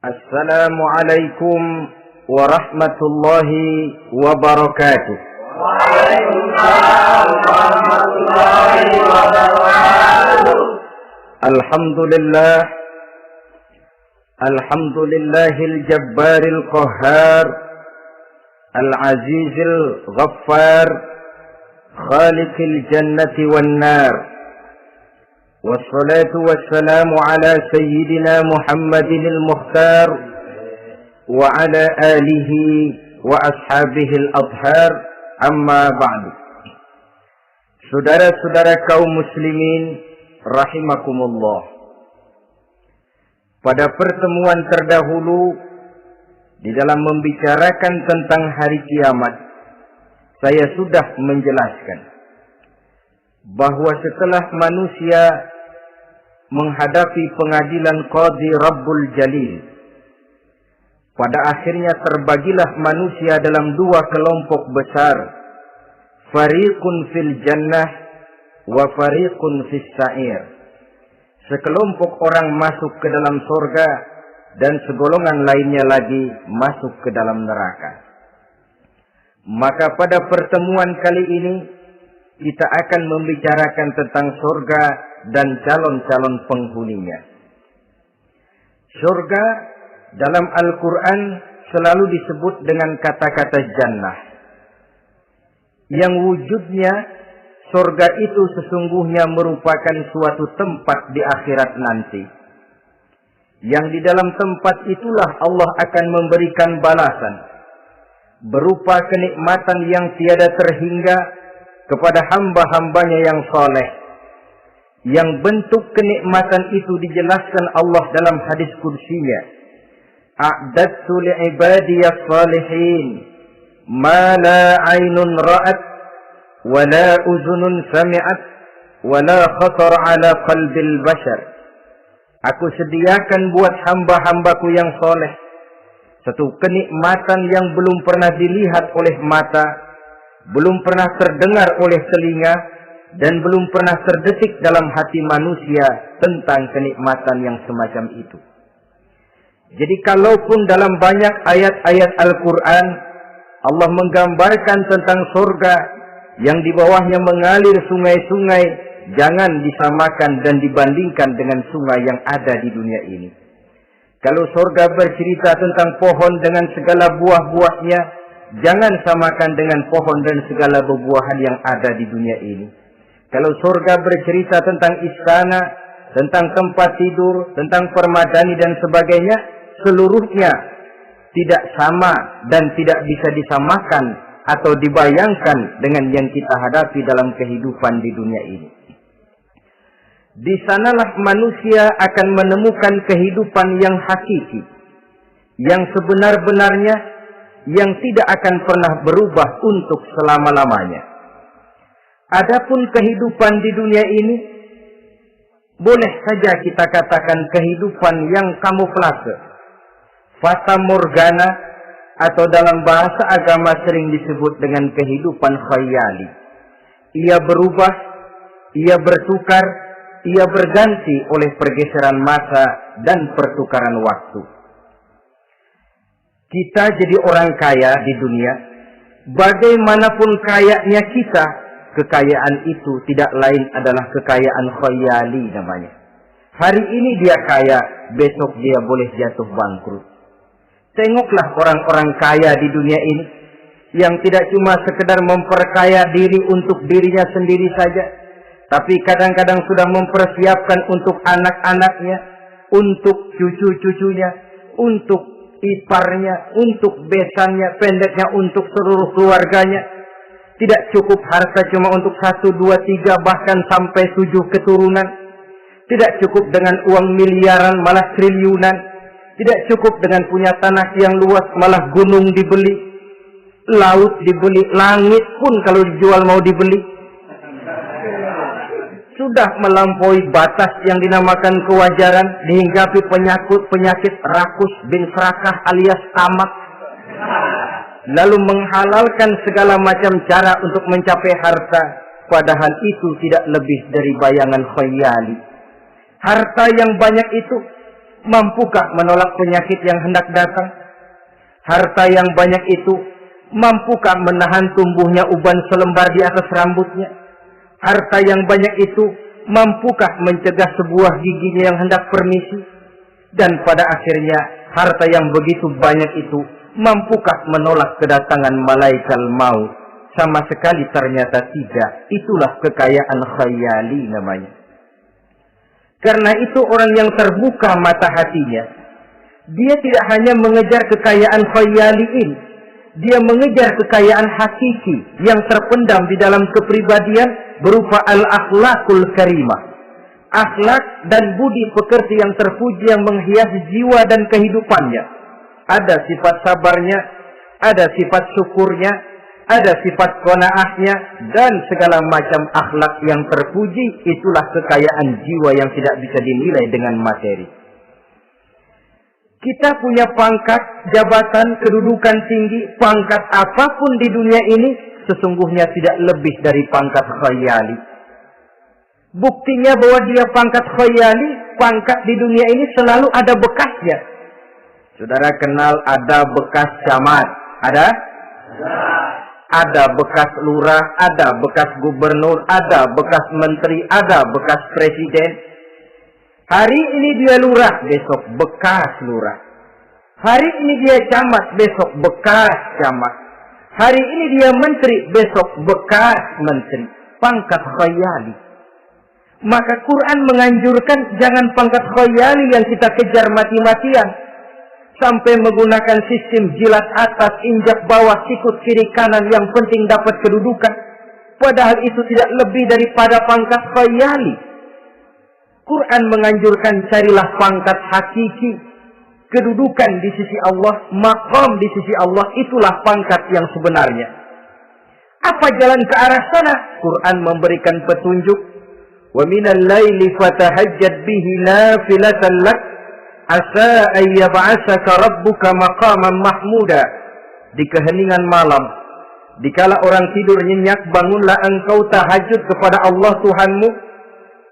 Assalamualaikum warahmatullahi wabarakatuh. Waalaikumsalam warahmatullahi wabarakatuh. Alhamdulillahil jabbaril qahhar, al-azizil ghaffar, khaliqil jannati wan nar. Wassalatu wassalamu ala sayyidina Muhammadinil mukhtar wa ala alihi wa ashabihil adhar, amma ba'du. Saudara-saudara kaum muslimin rahimakumullah. Pada pertemuan terdahulu di dalam membicarakan tentang hari kiamat, saya sudah menjelaskan bahwa setelah manusia menghadapi pengadilan Qadhi Rabbul Jalil, pada akhirnya terbagilah manusia dalam dua kelompok besar, fariqun fil jannah wa fariqun fis sa'ir. Sekelompok orang masuk ke dalam surga dan segolongan lainnya lagi masuk ke dalam neraka. Maka pada pertemuan kali ini kita akan membicarakan tentang surga dan calon-calon penghuninya. Surga dalam Al-Quran selalu disebut dengan kata-kata jannah, yang wujudnya surga itu sesungguhnya merupakan suatu tempat di akhirat nanti, yang di dalam tempat itulah Allah akan memberikan balasan berupa kenikmatan yang tiada terhingga kepada hamba-hambanya yang saleh, yang bentuk kenikmatan itu dijelaskan Allah dalam hadis kursinya. A'dadtu li'ibadiyas salihin ma la 'ainun ra'at wa la uzunun sami'at wa la khatar 'ala qalbil bashar. Aku sediakan buat hamba-hambaku yang soleh satu kenikmatan yang belum pernah dilihat oleh mata, belum pernah terdengar oleh telinga, dan belum pernah terdetik dalam hati manusia tentang kenikmatan yang semacam itu. Jadi kalaupun dalam banyak ayat-ayat Al-Quran Allah menggambarkan tentang surga yang di bawahnya mengalir sungai-sungai, jangan disamakan dan dibandingkan dengan sungai yang ada di dunia ini. Kalau surga bercerita tentang pohon dengan segala buah-buahnya, jangan samakan dengan pohon dan segala buah-buahan yang ada di dunia ini. Kalau surga bercerita tentang istana, tentang tempat tidur, tentang permadani dan sebagainya, seluruhnya tidak sama dan tidak bisa disamakan atau dibayangkan dengan yang kita hadapi dalam kehidupan di dunia ini. Di sanalah manusia akan menemukan kehidupan yang hakiki, yang sebenar-benarnya, yang tidak akan pernah berubah untuk selama-lamanya. Adapun kehidupan di dunia ini, boleh saja kita katakan kehidupan yang kamuflase, fata morgana, atau dalam bahasa agama sering disebut dengan kehidupan khayali. Ia berubah, ia bertukar, ia berganti oleh pergeseran masa dan pertukaran waktu. Kita jadi orang kaya di dunia, bagaimanapun kayanya kita, kekayaan itu tidak lain adalah kekayaan khayali namanya. Hari ini dia kaya, besok dia boleh jatuh bangkrut. Tengoklah orang-orang kaya di dunia ini, yang tidak cuma sekedar memperkaya diri untuk dirinya sendiri saja, tapi kadang-kadang sudah mempersiapkan untuk anak-anaknya, untuk cucu-cucunya, untuk iparnya, untuk besannya, pendeknya untuk seluruh keluarganya. Tidak cukup harta cuma untuk 1, 2, 3, bahkan sampai 7 keturunan. Tidak cukup dengan uang miliaran, malah triliunan. Tidak cukup dengan punya tanah yang luas, malah gunung dibeli, laut dibeli, langit pun kalau dijual mau dibeli. Sudah melampaui batas yang dinamakan kewajaran, dihinggapi penyakit rakus bin serakah alias tamak. Lalu menghalalkan segala macam cara untuk mencapai harta, padahal itu tidak lebih dari bayangan khayali. Harta yang banyak itu mampukah menolak penyakit yang hendak datang? Harta yang banyak itu mampukah menahan tumbuhnya uban selembar di atas rambutnya? Harta yang banyak itu mampukah mencegah sebuah giginya yang hendak permisi? Dan pada akhirnya harta yang begitu banyak itu mampukah menolak kedatangan malaikat maut? Sama sekali ternyata tidak. Itulah kekayaan khayali namanya. Karena itu orang yang terbuka mata hatinya, dia tidak hanya mengejar kekayaan khayali ini, dia mengejar kekayaan hakiki yang terpendam di dalam kepribadian berupa al-akhlakul karimah. Akhlak dan budi pekerti yang terpuji yang menghiasi jiwa dan kehidupannya. Ada sifat sabarnya, ada sifat syukurnya, ada sifat qanaahnya, dan segala macam akhlak yang terpuji. Itulah kekayaan jiwa yang tidak bisa dinilai dengan materi. Kita punya pangkat, jabatan, kedudukan tinggi, pangkat apapun di dunia ini sesungguhnya tidak lebih dari pangkat khayali. Buktinya bahwa dia pangkat khayali, pangkat di dunia ini selalu ada bekasnya. Saudara kenal ada bekas camat, ada? Ada bekas lurah, ada bekas gubernur, ada bekas menteri, ada bekas presiden. Hari ini dia lurah, besok bekas lurah. Hari ini dia camat, besok bekas camat. Hari ini dia menteri, besok bekas menteri. Pangkat khayali. Maka Quran menganjurkan jangan pangkat khayali yang kita kejar mati-matian. Sampai menggunakan sistem jilat atas, injak bawah, sikut kiri kanan, yang penting dapat kedudukan. Padahal itu tidak lebih daripada pangkat khayali. Quran menganjurkan carilah pangkat hakiki. Kedudukan di sisi Allah, maqam di sisi Allah, itulah pangkat yang sebenarnya. Apa jalan ke arah sana? Quran memberikan petunjuk. Wa minal laili fatahajjad bihi nafilatan lak asa ayyab'asaka rabbuka maqaman mahmuda. Di keheningan malam, dikala orang tidur nyenyak, bangunlah engkau tahajud kepada Allah Tuhanmu.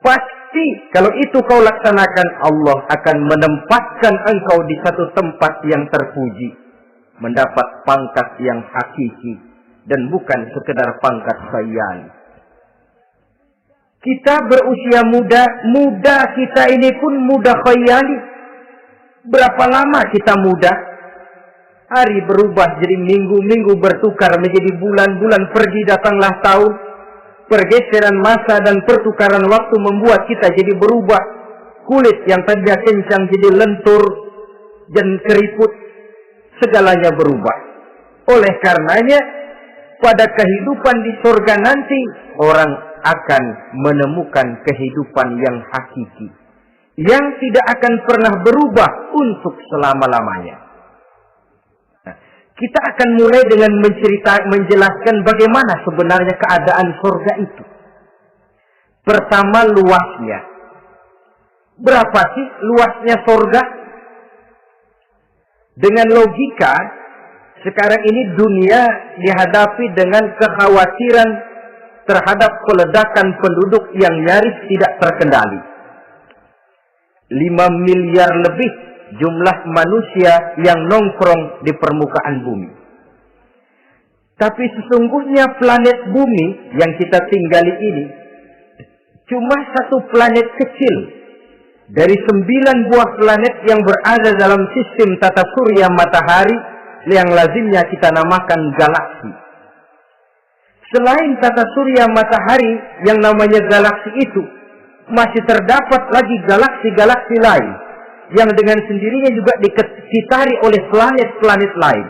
Pasti kalau itu kau laksanakan, Allah akan menempatkan engkau di satu tempat yang terpuji, mendapat pangkat yang hakiki dan bukan sekedar pangkat khayal. Kita berusia muda kita ini pun muda khayali. Berapa lama kita muda? Hari berubah jadi minggu, minggu bertukar menjadi bulan, pergi datanglah tahun. Pergeseran masa dan pertukaran waktu membuat kita jadi berubah. Kulit yang tadinya kencang jadi lentur dan keriput. Segalanya berubah. Oleh karenanya, pada kehidupan di surga nanti, orang akan menemukan kehidupan yang hakiki, yang tidak akan pernah berubah untuk selama-lamanya. Kita akan mulai dengan menjelaskan bagaimana sebenarnya keadaan surga itu. Pertama, luasnya. Berapa sih luasnya surga? Dengan logika, sekarang ini dunia dihadapi dengan kekhawatiran terhadap peledakan penduduk yang nyaris tidak terkendali. 5 miliar lebih jumlah manusia yang nongkrong di permukaan bumi. Tapi sesungguhnya planet bumi yang kita tinggali ini cuma satu planet kecil dari 9 buah planet yang berada dalam sistem tata surya matahari yang lazimnya kita namakan galaksi. Selain tata surya matahari yang namanya galaksi itu, masih terdapat lagi galaksi-galaksi lain yang dengan sendirinya juga dikitari oleh planet-planet lain.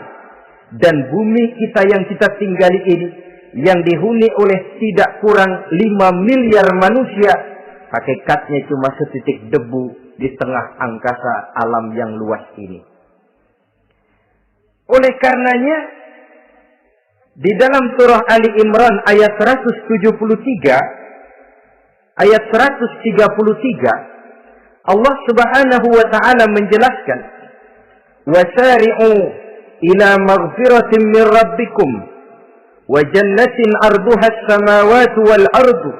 Dan bumi kita yang kita tinggali ini, yang dihuni oleh tidak kurang 5 miliar manusia, hakikatnya cuma setitik debu di tengah angkasa alam yang luas ini. Oleh karenanya, di dalam surah Ali Imran ayat 173, ayat 133, Allah Subhanahu wa ta'ala menjelaskan, wasari'u ila maghfiratin min rabbikum wa jannatin arduha as-samawati wal ardu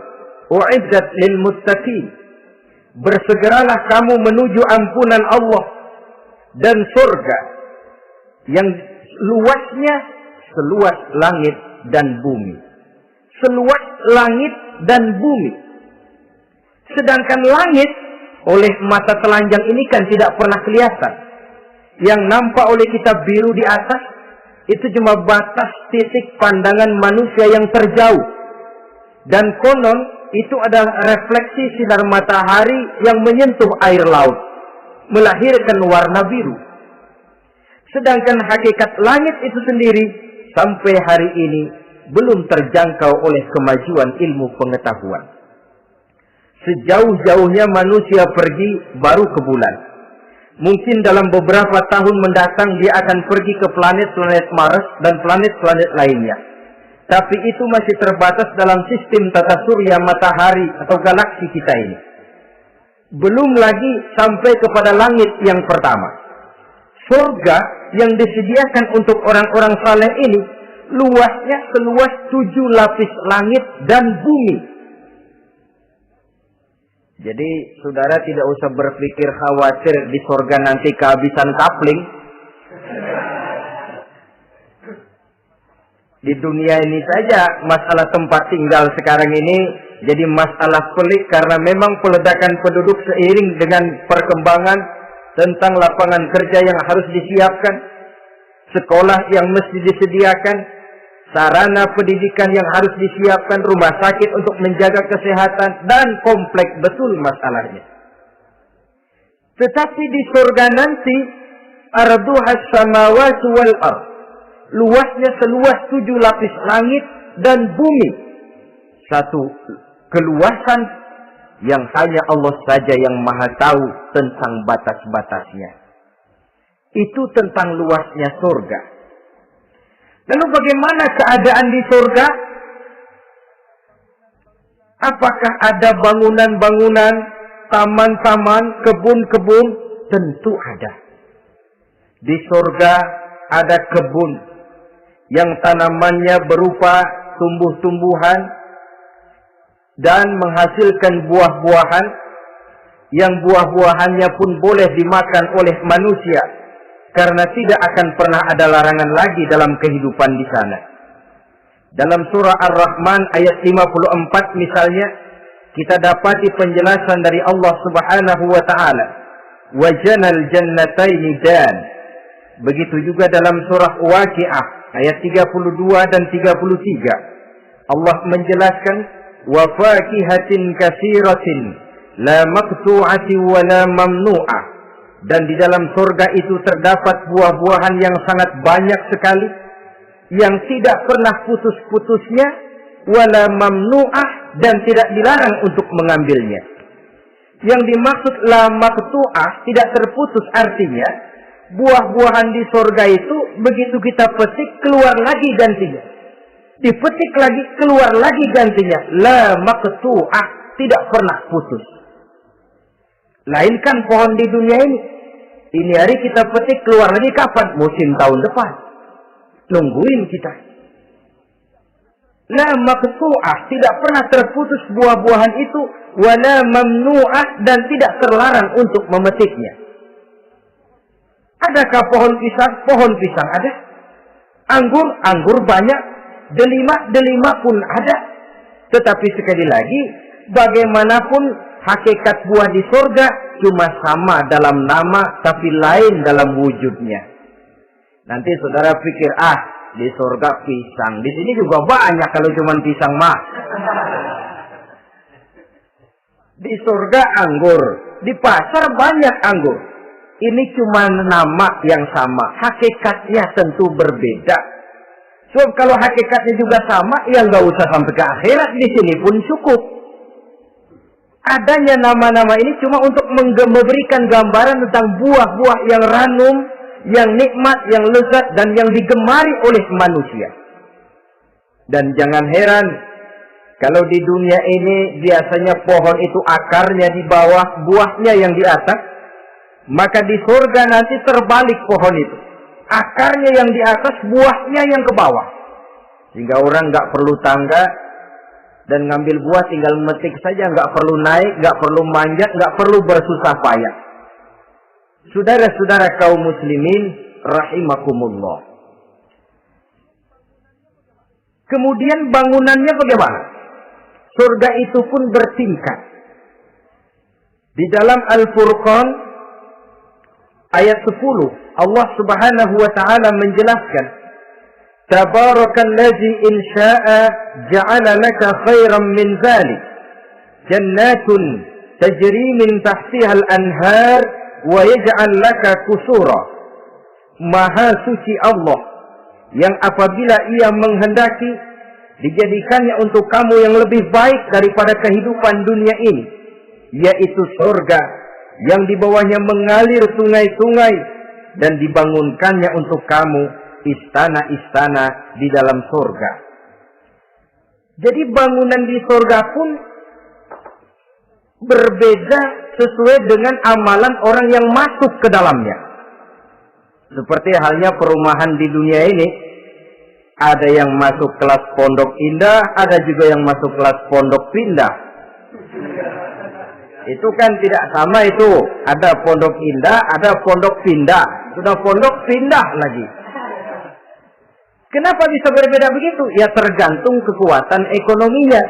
u'iddat lil muttaqin. bersegeralah kamu menuju ampunan Allah dan surga yang luasnya seluas langit dan bumi. Seluas langit dan bumi. Sedangkan langit oleh mata telanjang ini kan tidak pernah kelihatan. Yang nampak oleh kita biru di atas itu cuma batas titik pandangan manusia yang terjauh. Dan konon itu adalah refleksi sinar matahari yang menyentuh air laut, melahirkan warna biru. Sedangkan hakikat langit itu sendiri sampai hari ini belum terjangkau oleh kemajuan ilmu pengetahuan. Sejauh-jauhnya manusia pergi baru ke bulan. Mungkin dalam beberapa tahun mendatang dia akan pergi ke planet-planet Mars dan planet-planet lainnya. Tapi itu masih terbatas dalam sistem tata surya matahari atau galaksi kita ini. Belum lagi sampai kepada langit yang pertama. Surga yang disediakan untuk orang-orang saleh ini luasnya seluas 7 lapis langit dan bumi. Jadi saudara tidak usah berpikir khawatir di surga nanti kehabisan kapling. Di dunia ini saja masalah tempat tinggal sekarang ini jadi masalah pelik karena memang peledakan penduduk seiring dengan perkembangan tentang lapangan kerja yang harus disiapkan, sekolah yang mesti disediakan, sarana pendidikan yang harus disiapkan, rumah sakit untuk menjaga kesehatan, dan kompleks betul masalahnya. Tetapi di surga nanti arduhas samawati wal ardh, luasnya seluas 7 lapis langit dan bumi. Satu keluasan yang hanya Allah saja yang maha tahu tentang batas-batasnya. Itu tentang luasnya surga. Lalu bagaimana keadaan di surga? Apakah ada bangunan-bangunan, taman-taman, kebun-kebun? Tentu ada. Di surga ada kebun yang tanamannya berupa tumbuh-tumbuhan dan menghasilkan buah-buahan yang buah-buahannya pun boleh dimakan oleh manusia karena tidak akan pernah ada larangan lagi dalam kehidupan di sana. Dalam surah Ar-Rahman ayat 54 misalnya kita dapati penjelasan dari Allah Subhanahu wa taala, "Wajanal jannataini dan." Begitu juga dalam surah Waqiah ayat 32 dan 33. Allah menjelaskan, "Wa fakihatin katsiratin la maqtu'ati wa la mamnu'ah." Dan di dalam surga itu terdapat buah-buahan yang sangat banyak sekali yang tidak pernah putus-putusnya, wala mamnu'ah, dan tidak dilarang untuk mengambilnya. Yang dimaksud la maqtu'ah, tidak terputus, artinya buah-buahan di surga itu begitu kita petik keluar lagi gantinya. Dipetik lagi keluar lagi gantinya. La maqtu'ah, tidak pernah putus. Lainkan pohon di dunia ini. Ini hari kita petik keluar lagi kapan? Musim tahun depan. Nungguin kita. La maqtu'ah, tidak pernah terputus buah-buahan itu, wala mamnu'ah, dan tidak terlarang untuk memetiknya. Adakah pohon pisang? Pohon pisang ada. Anggur, anggur banyak. Delima pun ada. Tetapi sekali lagi, bagaimanapun hakikat buah di surga cuma sama dalam nama, tapi lain dalam wujudnya. Nanti saudara pikir, di surga pisang. Di sini juga banyak kalau cuma pisang mah. Di surga anggur. Di pasar banyak anggur. Ini cuma nama yang sama. Hakikatnya tentu berbeda. Sebab kalau hakikatnya juga sama, ya nggak usah sampai ke akhirat. Di sini pun cukup. Adanya nama-nama ini cuma untuk memberikan gambaran tentang buah-buah yang ranum, yang nikmat, yang lezat, dan yang digemari oleh manusia. Dan jangan heran, kalau di dunia ini biasanya pohon itu akarnya di bawah, buahnya yang di atas, maka di surga nanti terbalik pohon itu. Akarnya yang di atas, buahnya yang ke bawah. Sehingga orang nggak perlu tangga, Dan ngambil buah tinggal metik saja, nggak perlu naik, nggak perlu manjat, nggak perlu bersusah payah. Saudara-saudara kaum muslimin rahimakumullah. Kemudian bangunannya bagaimana? Surga itu pun bertingkat. Di dalam Al-Furqan ayat 10 Allah Subhanahu wa taala menjelaskan, Tabarakalladzi in syaa'a ja'ala laka khairan min dzalik jannatun tajri min tahtiha al-anhar wa yaj'al laka qusura. Maha suci Allah yang apabila ia menghendaki dijadikannya untuk kamu yang lebih baik daripada kehidupan dunia ini, yaitu surga yang di bawahnya mengalir sungai-sungai dan dibangunkannya untuk kamu istana-istana di dalam surga. Jadi bangunan di surga pun berbeda sesuai dengan amalan orang yang masuk ke dalamnya. Seperti halnya perumahan di dunia ini, ada yang masuk kelas pondok indah, ada juga yang masuk kelas pondok pindah. Itu kan tidak sama itu. Ada pondok indah, ada pondok pindah. Sudah pondok pindah lagi. Kenapa bisa berbeda begitu? Ya tergantung kekuatan ekonominya.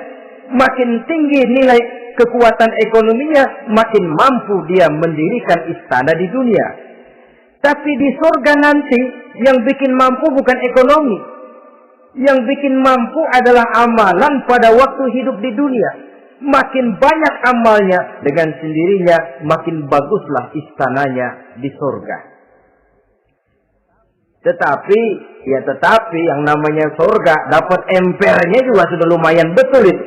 Makin tinggi nilai kekuatan ekonominya, makin mampu dia mendirikan istana di dunia. Tapi di surga nanti, yang bikin mampu bukan ekonomi. Yang bikin mampu adalah amalan pada waktu hidup di dunia. Makin banyak amalnya, dengan sendirinya makin baguslah istananya di surga. Tetapi yang namanya surga, dapat empernya juga sudah lumayan betul itu.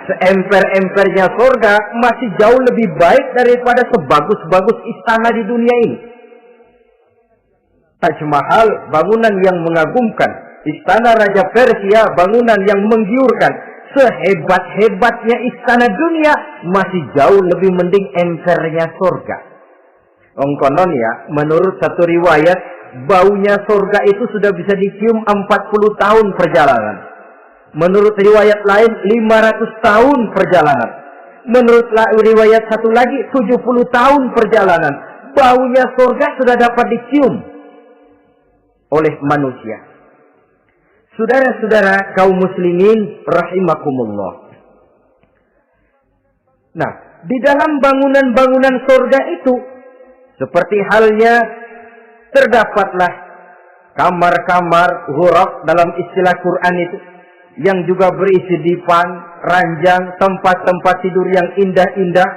Seemper-empernya surga masih jauh lebih baik daripada sebagus-bagus istana di dunia ini. Taj Mahal, bangunan yang mengagumkan. Istana Raja Persia, bangunan yang menggiurkan. Sehebat-hebatnya istana dunia, masih jauh lebih mending empernya surga. Konon ya, menurut satu riwayat, baunya surga itu sudah bisa dicium 40 tahun perjalanan. Menurut riwayat lain 500 tahun perjalanan. Menurut riwayat satu lagi 70 tahun perjalanan. Baunya surga sudah dapat dicium oleh manusia. Saudara-saudara kaum muslimin rahimakumullah. Nah, di dalam bangunan-bangunan surga itu, seperti halnya terdapatlah kamar-kamar ghuraf dalam istilah Quran itu, yang juga berisi dipan, ranjang, tempat-tempat tidur yang indah-indah,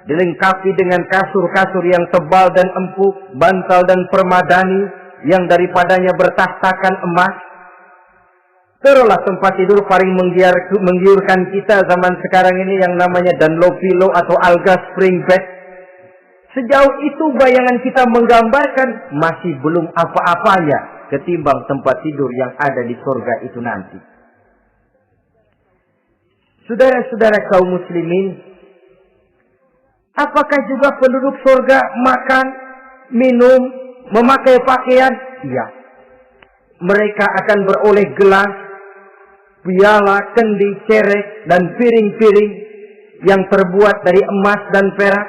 dilengkapi dengan kasur-kasur yang tebal dan empuk, bantal dan permadani yang daripadanya bertahtakan emas. Terulah tempat tidur paling menggiurkan kita zaman sekarang ini yang namanya Dunlopillow atau Alga Spring Bed. Sejauh itu bayangan kita menggambarkan masih belum apa-apanya ketimbang tempat tidur yang ada di surga itu nanti. Saudara-saudara kaum muslimin, apakah juga penduduk surga makan, minum, memakai pakaian? Iya. Mereka akan beroleh gelas, piala, kendi, cerek, dan piring-piring yang terbuat dari emas dan perak.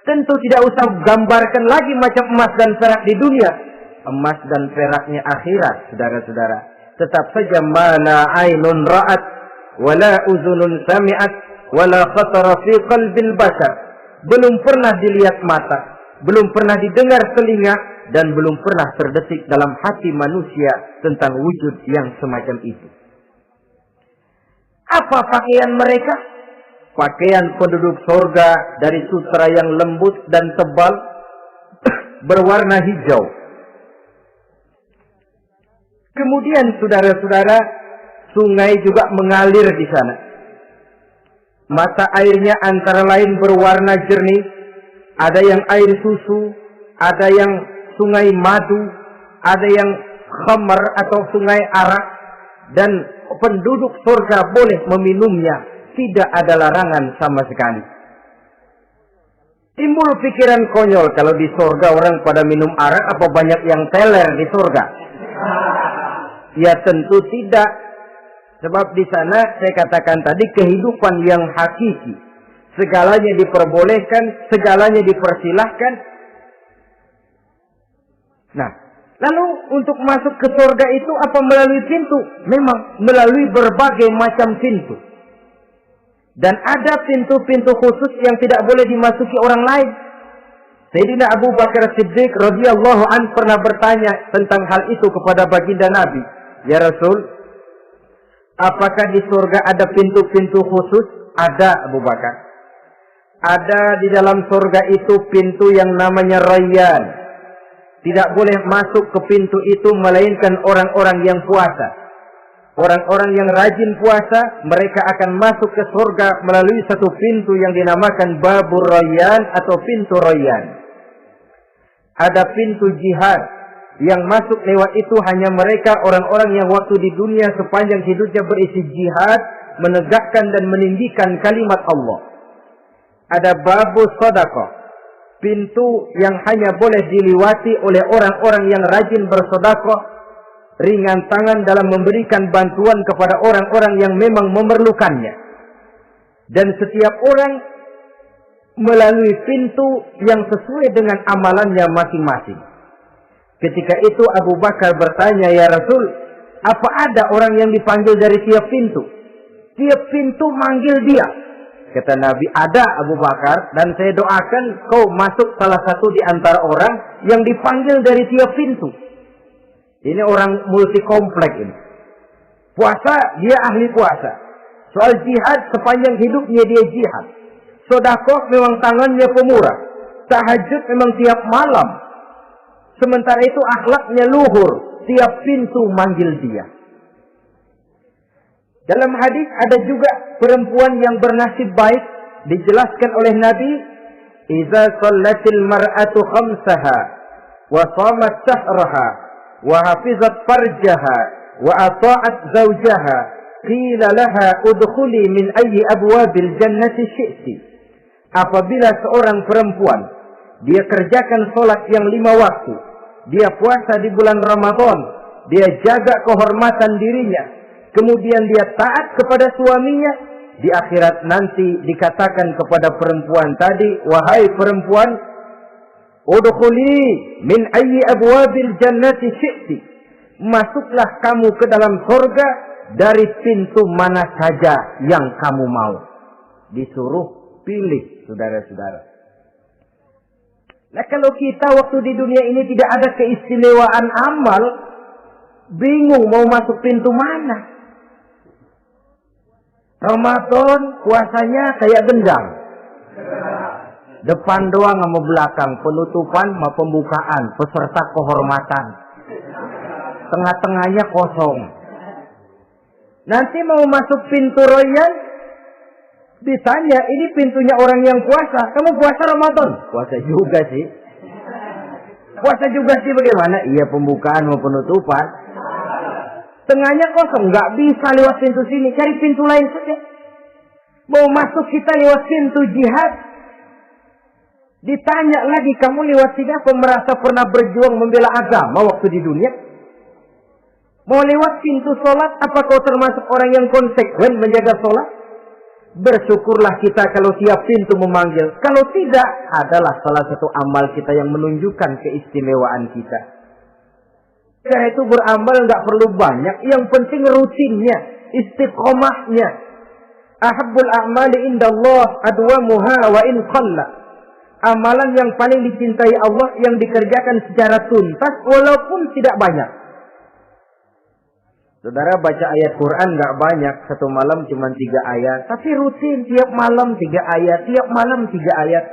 Tentu tidak usah gambarkan lagi macam emas dan perak di dunia. Emas dan peraknya akhirat, saudara-saudara. Tetap saja mana ainun ra'at, wala uzunun sami'at, wala khatara fi qalbil bashar. Belum pernah dilihat mata, belum pernah didengar telinga, dan belum pernah terdetik dalam hati manusia tentang wujud yang semacam itu. Apa pakaian mereka? Pakaian penduduk surga dari sutra yang lembut dan tebal berwarna hijau. Kemudian saudara-saudara, sungai juga mengalir di sana. Mata airnya antara lain berwarna jernih, ada yang air susu, ada yang sungai madu, ada yang khamar atau sungai arak, dan penduduk surga boleh meminumnya. Tidak ada larangan sama sekali. Timbul pikiran konyol, kalau di surga orang pada minum arak, apa banyak yang teler di surga? Ya tentu tidak. Sebab di sana saya katakan tadi kehidupan yang hakiki. Segalanya diperbolehkan, segalanya dipersilahkan. Nah, lalu untuk masuk ke surga itu apa melalui pintu? Memang melalui berbagai macam pintu. Dan ada pintu-pintu khusus yang tidak boleh dimasuki orang lain. Sayyidina Abu Bakar Siddiq radhiyallahu an pernah bertanya tentang hal itu kepada baginda Nabi. Ya Rasul, apakah di surga ada pintu-pintu khusus? Ada, Abu Bakar. Ada di dalam surga itu pintu yang namanya Rayyan. Tidak boleh masuk ke pintu itu melainkan orang-orang yang puasa. Orang-orang yang rajin puasa, mereka akan masuk ke surga melalui satu pintu yang dinamakan Babur Rayyan atau pintu Rayyan. Ada pintu jihad yang masuk lewat itu hanya mereka orang-orang yang waktu di dunia sepanjang hidupnya berisi jihad, menegakkan dan meninggikan kalimat Allah. Ada Babus Sedekah, pintu yang hanya boleh dilewati oleh orang-orang yang rajin bersedekah, ringan tangan dalam memberikan bantuan kepada orang-orang yang memang memerlukannya. Dan setiap orang melalui pintu yang sesuai dengan amalannya masing-masing. Ketika itu Abu Bakar bertanya, ya Rasul, apa ada orang yang dipanggil dari tiap pintu? Tiap pintu manggil dia. Kata Nabi, ada Abu Bakar, dan saya doakan kau masuk salah satu di antara orang yang dipanggil dari tiap pintu. Ini orang multi komplek ini. Puasa, dia ahli puasa. Soal jihad, sepanjang hidupnya dia jihad. Sedekah memang tangannya pemurah. Tahajud memang tiap malam. Sementara itu akhlaknya luhur. Tiap pintu manggil dia. Dalam hadis ada juga perempuan yang bernasib baik. Dijelaskan oleh Nabi, "Iza sallatil mar'atu khamsaha wa shamat shahraha wa hafizat farjaha wa ata'at zawjaha qila laha udkhuli min ayyi abwabil jannati syi'ti." Apabila seorang perempuan dia kerjakan sholat yang 5 waktu, dia puasa di bulan Ramadan, dia jaga kehormatan dirinya, kemudian dia taat kepada suaminya, di akhirat nanti dikatakan kepada perempuan tadi, wahai perempuan, udkhuli min ayyi abwabil jannati syi'ti, masuklah kamu ke dalam surga dari pintu mana saja yang kamu mau. Disuruh pilih, saudara-saudara. Nah, kalau kita waktu di dunia ini tidak ada keistimewaan amal, bingung mau masuk pintu mana. Ramadan puasanya kayak gendang. Depan doang sama belakang, penutupan sama pembukaan, peserta kehormatan. Tengah-tengahnya kosong. Nanti mau masuk pintu Rayyan, ditanya, ini pintunya orang yang puasa. Kamu puasa Ramadan? Puasa juga sih. Puasa juga sih bagaimana? Iya, pembukaan mau penutupan. Tengahnya kosong, nggak bisa lewat pintu sini. Cari pintu lain saja. Mau masuk kita lewat pintu jihad. Ditanya lagi, kamu lewat sini apa merasa pernah berjuang membela agama waktu di dunia? Mau lewat pintu sholat, apa kau termasuk orang yang konsekuen menjaga sholat? Bersyukurlah kita kalau tiap pintu memanggil. Kalau tidak, adalah salah satu amal kita yang menunjukkan keistimewaan kita. Karena itu beramal nggak perlu banyak, yang penting rutinnya, istiqomahnya. Ahabbul a'mali indallah adwamuha wa in qalla. Amalan yang paling dicintai Allah yang dikerjakan secara tuntas walaupun tidak banyak. Saudara baca ayat Quran nggak banyak, satu malam cuma 3 ayat, tapi rutin tiap malam 3 ayat, tiap malam 3 ayat.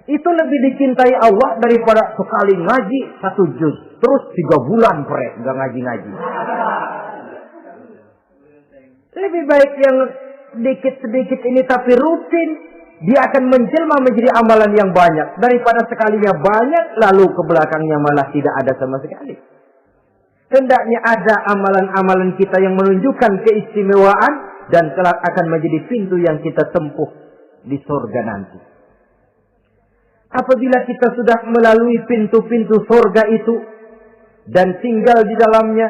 Itu lebih dicintai Allah daripada sekali ngaji 1 juz, terus 3 bulan nggak ngaji-ngaji. Lebih baik yang sedikit-sedikit ini tapi rutin, dia akan menjelma menjadi amalan yang banyak daripada sekalinya banyak lalu ke belakangnya malah tidak ada sama sekali. Hendaknya ada amalan-amalan kita yang menunjukkan keistimewaan dan kelak akan menjadi pintu yang kita tempuh di surga nanti. Apabila kita sudah melalui pintu-pintu surga itu dan tinggal di dalamnya,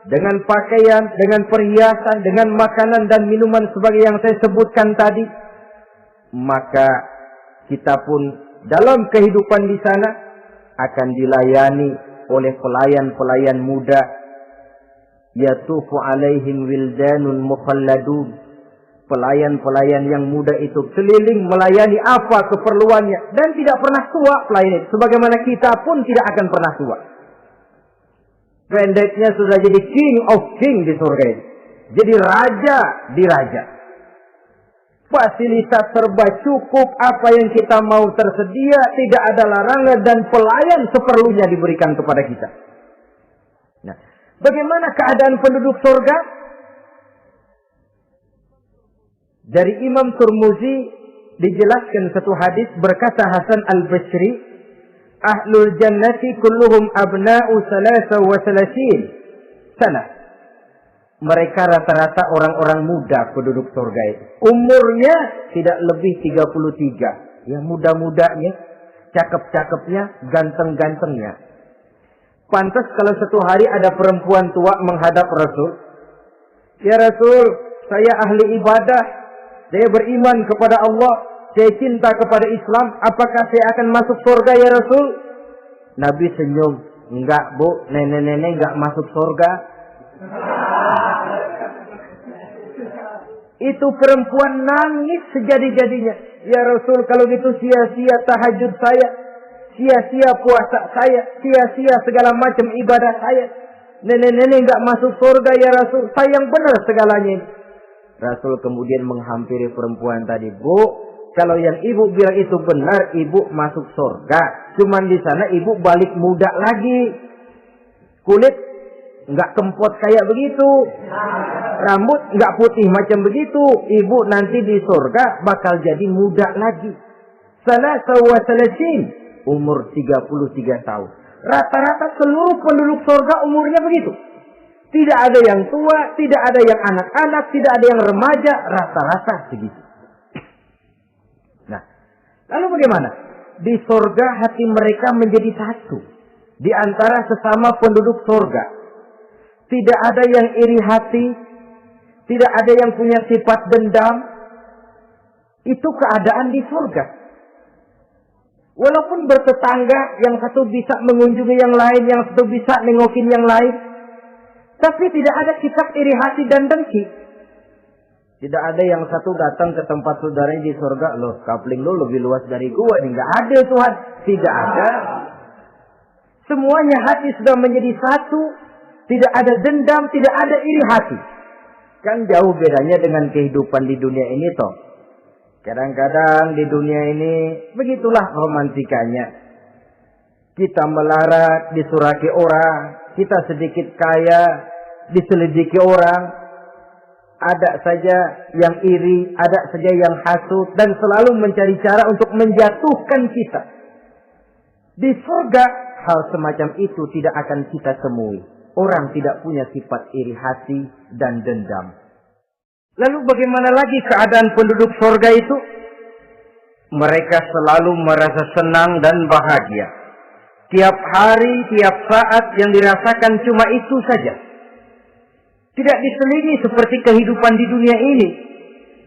dengan pakaian, dengan perhiasan, dengan makanan dan minuman sebagai yang saya sebutkan tadi, maka kita pun dalam kehidupan di sana akan dilayani oleh pelayan-pelayan muda. Yatufu alaihim wildanun mukhalladun. Pelayan-pelayan yang muda itu keliling melayani apa keperluannya dan tidak pernah tua pelayan itu, sebagaimana kita pun tidak akan pernah tua. Pendeknya sudah jadi king of king di surga ini. Jadi raja di raja. Fasilitas serba cukup, apa yang kita mau tersedia, tidak ada larangan dan pelayan seperlunya diberikan kepada kita. Nah, bagaimana keadaan penduduk surga? Dari Imam Turmuzi dijelaskan satu hadis, berkata Hasan al-Basri, ahlul jannati kulluhum abna'u salasa wa salasin sana. Mereka rata-rata orang-orang muda penduduk surga itu. Umurnya tidak lebih 33. Ya, muda-mudanya, cakep-cakepnya, ganteng-gantengnya. Pantas kalau satu hari ada perempuan tua menghadap Rasul. Ya Rasul, saya ahli ibadah. Saya beriman kepada Allah. Saya cinta kepada Islam. Apakah saya akan masuk surga ya Rasul? Nabi senyum. Enggak bu, nenek-nenek enggak masuk surga. Itu perempuan nangis sejadi-jadinya. Ya Rasul, kalau gitu sia-sia tahajud saya. Sia-sia puasa saya. Sia-sia segala macam ibadah saya. Nenek-nenek enggak masuk surga ya Rasul. Sayang benar segalanya ini. Rasul kemudian menghampiri perempuan tadi. Bu, kalau yang ibu bilang itu benar, ibu masuk surga. Cuman di sana ibu balik muda lagi. Kulit nggak kempot kayak begitu. Rambut nggak putih macam begitu. Ibu nanti di surga bakal jadi muda lagi. Salasa wa salasin. Umur 33 tahun. Rata-rata seluruh penduduk surga umurnya begitu. Tidak ada yang tua, tidak ada yang anak-anak, tidak ada yang remaja, rata-rata segitu. Nah, lalu bagaimana? Di surga hati mereka menjadi satu. Di antara sesama penduduk surga. Tidak ada yang iri hati, tidak ada yang punya sifat dendam. Itu keadaan di surga. Walaupun bertetangga, yang satu bisa mengunjungi yang lain, yang satu bisa nengokin yang lain. Tapi tidak ada sifat iri hati dan dengki. Tidak ada yang satu datang ke tempat saudaranya di surga. Loh, kapling lo lebih luas dari gua. Ini nggak ada Tuhan. Tidak ada. Semuanya hati sudah menjadi satu. Tidak ada dendam, tidak ada iri hati. Kan jauh bedanya dengan kehidupan di dunia ini toh. Kadang-kadang di dunia ini begitulah romantikanya. Kita melarat, disuraki orang. Kita sedikit kaya, diselidiki orang. Ada saja yang iri, ada saja yang hasut. Dan selalu mencari cara untuk menjatuhkan kita. Di surga, hal semacam itu tidak akan kita temui. Orang tidak punya sifat iri hati dan dendam. Lalu bagaimana lagi keadaan penduduk surga itu? Mereka selalu merasa senang dan bahagia. Tiap hari, tiap saat yang dirasakan cuma itu saja. Tidak diselingi seperti kehidupan di dunia ini.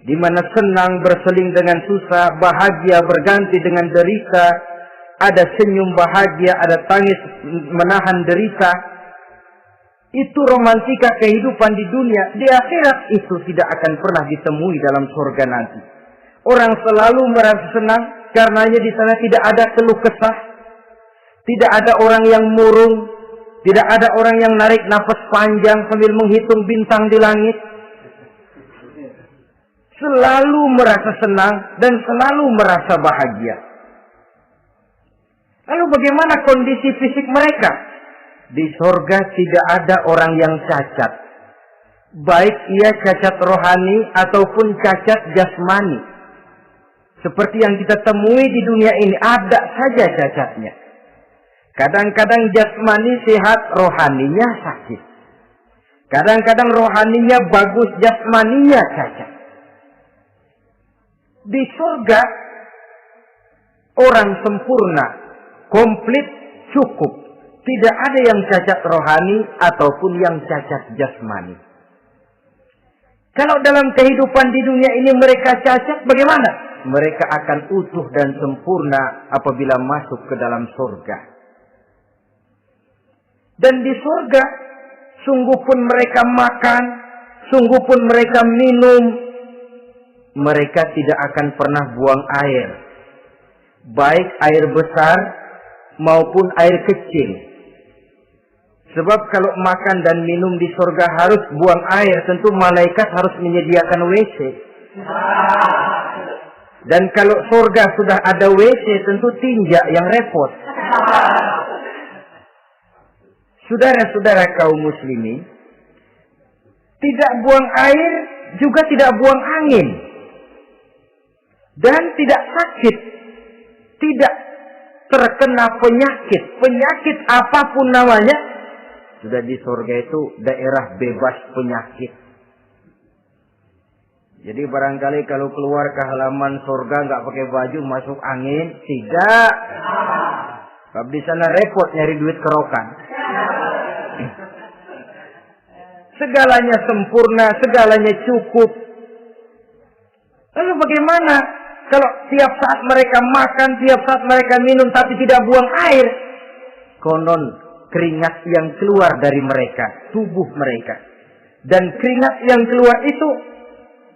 Di mana senang berseling dengan susah, bahagia berganti dengan derita. Ada senyum bahagia, ada tangis menahan derita. Itu romantika kehidupan di dunia. Di akhirat itu tidak akan pernah ditemui dalam surga nanti. Orang selalu merasa senang karenanya di sana tidak ada keluh kesah. Tidak ada orang yang murung. Tidak ada orang yang narik nafas panjang sambil menghitung bintang di langit. Selalu merasa senang dan selalu merasa bahagia. Lalu bagaimana kondisi fisik mereka? Di surga tidak ada orang yang cacat. Baik ia cacat rohani ataupun cacat jasmani. Seperti yang kita temui di dunia ini, ada saja cacatnya. Kadang-kadang jasmani sehat, rohaninya sakit. Kadang-kadang rohaninya bagus, jasmaninya cacat. Di surga, orang sempurna, komplit, cukup. Tidak ada yang cacat rohani ataupun yang cacat jasmani. Kalau dalam kehidupan di dunia ini mereka cacat, bagaimana? Mereka akan utuh dan sempurna apabila masuk ke dalam surga. Dan di surga, sungguh pun mereka makan, sungguh pun mereka minum, mereka tidak akan pernah buang air. Baik air besar maupun air kecil. Sebab kalau makan dan minum di surga harus buang air, tentu malaikat harus menyediakan WC. Dan kalau surga sudah ada WC, tentu tinja yang repot. Saudara-saudara kaum muslimin, tidak buang air, juga tidak buang angin. Dan tidak sakit, tidak terkena penyakit. Penyakit apapun namanya, sudah di surga itu daerah bebas penyakit. Jadi barangkali kalau keluar ke halaman surga nggak pakai baju masuk angin, tidak. Kalau di sana repot nyari duit kerokan. Segalanya sempurna, segalanya cukup. Lalu bagaimana kalau tiap saat mereka makan, tiap saat mereka minum tapi tidak buang air? Konon keringat yang keluar dari mereka, tubuh mereka. Dan keringat yang keluar itu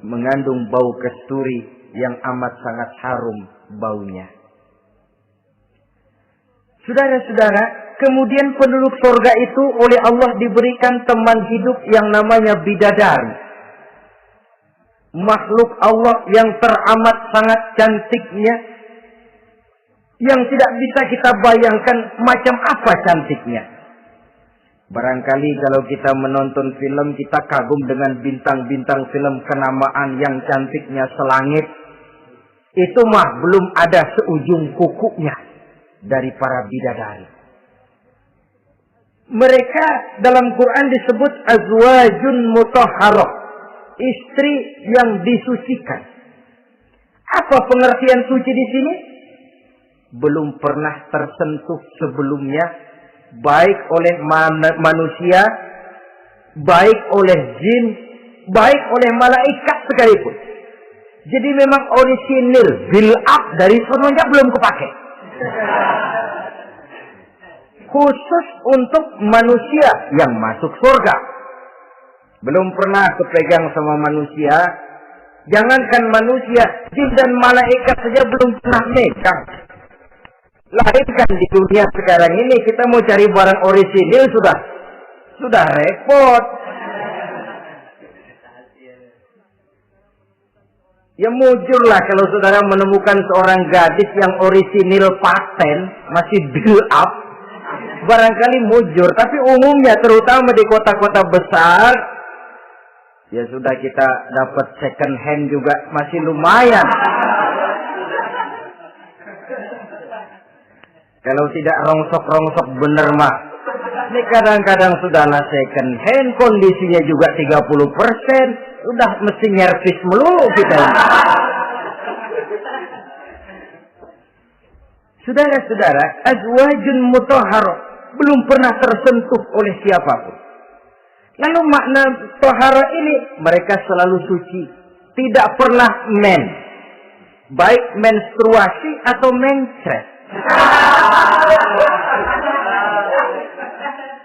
mengandung bau kasturi yang amat sangat harum baunya. Saudara-saudara, kemudian penduduk surga itu oleh Allah diberikan teman hidup yang namanya bidadari. Makhluk Allah yang teramat sangat cantiknya, yang tidak bisa kita bayangkan macam apa cantiknya. Barangkali kalau kita menonton film, kita kagum dengan bintang-bintang film kenamaan yang cantiknya selangit. Itu mah belum ada seujung kukunya dari para bidadari. Mereka dalam Quran disebut azwajun mutahharah, istri yang disucikan. Apa pengertian suci di sini? Belum pernah tersentuh sebelumnya, baik oleh manusia, baik oleh jin, baik oleh malaikat sekalipun. Jadi memang orisinil, build up dari semuanya belum kepake. Khusus untuk manusia yang masuk surga. Belum pernah kepegang sama manusia. Jangankan manusia, jin dan malaikat saja belum pernah megang. Lahirkan di dunia sekarang ini kita mau cari barang orisinil sudah repot. Ya mujurlah kalau saudara menemukan seorang gadis yang orisinil paten masih build up, barangkali mujur. Tapi umumnya terutama di kota-kota besar, ya sudah kita dapat second hand juga masih lumayan. Kalau tidak rongsok-rongsok bener mah. Ini kadang-kadang sudahlah second hand, kondisinya juga 30%. Udah mesti nyervis melulu kita. Saudara-saudara, azwajun mutahharah belum pernah tersentuh oleh siapapun. Lalu makna tahara ini, mereka selalu suci. Tidak pernah men. Baik menstruasi atau mencret.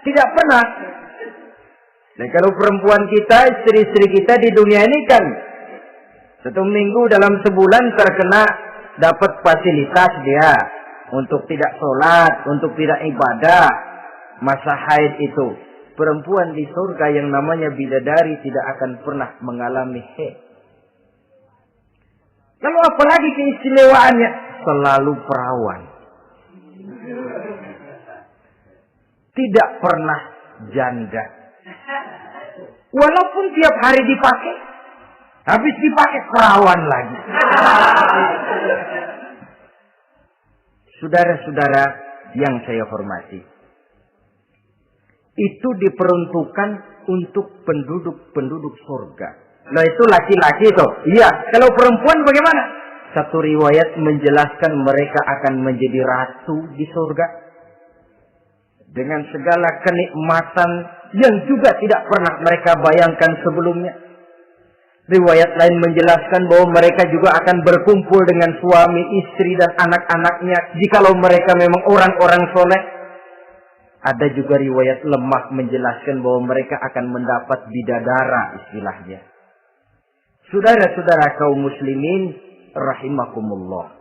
Tidak pernah. Nah kalau perempuan kita, istri-istri kita di dunia ini kan 1 minggu dalam sebulan terkena dapat fasilitas dia untuk tidak sholat, untuk tidak ibadah, masa haid itu. Perempuan di surga yang namanya bidadari tidak akan pernah mengalami haid. Lalu apalagi keistimewaannya? Selalu perawan. Tidak pernah janda. Walaupun tiap hari dipakai, habis dipakai perawan lagi. Saudara-saudara yang saya hormati, itu diperuntukkan untuk penduduk-penduduk surga. Nah itu laki-laki itu. Iya, kalau perempuan bagaimana? Satu riwayat menjelaskan mereka akan menjadi ratu di surga. dengan segala kenikmatan yang juga tidak pernah mereka bayangkan sebelumnya. Riwayat lain menjelaskan bahwa mereka juga akan berkumpul dengan suami, istri, dan anak-anaknya jikalau mereka memang orang-orang soleh. Ada juga riwayat lemah menjelaskan bahwa mereka akan mendapat bidadara istilahnya. Saudara-saudara kaum muslimin rahimakumullah.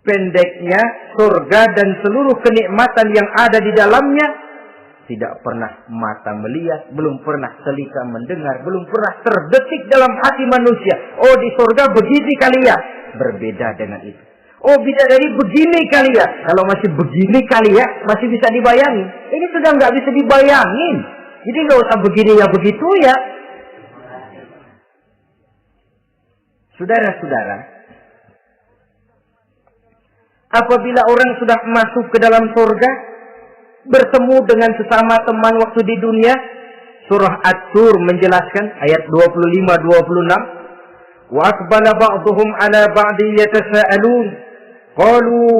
Pendeknya surga dan seluruh kenikmatan yang ada di dalamnya tidak pernah mata melihat, belum pernah telinga mendengar, belum pernah terdetik dalam hati manusia. Oh, di surga begini kali ya. Berbeda dengan itu. Oh, bidadari begini kali ya. Kalau masih begini kali ya, masih bisa dibayangin. Ini sudah nggak bisa dibayangin. Jadi nggak usah begini ya begitu ya. Saudara-saudara, apabila orang sudah masuk ke dalam surga, bertemu dengan sesama teman waktu di dunia, surah At-Tur menjelaskan ayat 25-26, wa aqbala ba'dhum 'ala ba'di yatasaalun qalu